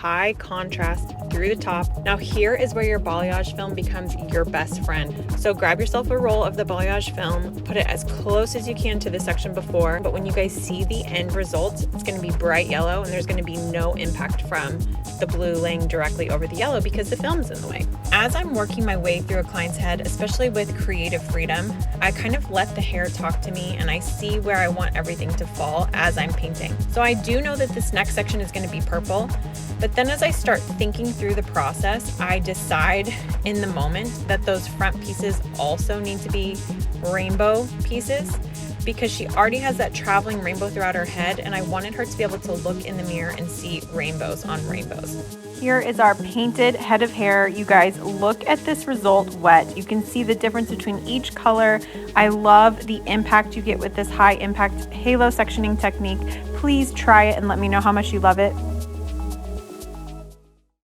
high contrast through the top. Now here is where your balayage film becomes your best friend. So grab yourself a roll of the balayage film, put it as close as you can to the section before, but when you guys see the end result, it's going to be bright yellow and there's going to be no impact from the blue laying directly over the yellow because the film's in the way. As I'm working my way through a client's head, especially with creative freedom, I kind of let the hair talk to me and I see where I want everything to fall as I'm painting. So I do know that this next section is going to be purple, but then as I start thinking through the process, I decide in the moment that those front pieces also need to be rainbow pieces because she already has that traveling rainbow throughout her head and I wanted her to be able to look in the mirror and see rainbows on rainbows. Here is our painted head of hair. You guys, look at this result wet. You can see the difference between each color. I love the impact you get with this high impact halo sectioning technique. Please try it and let me know how much you love it.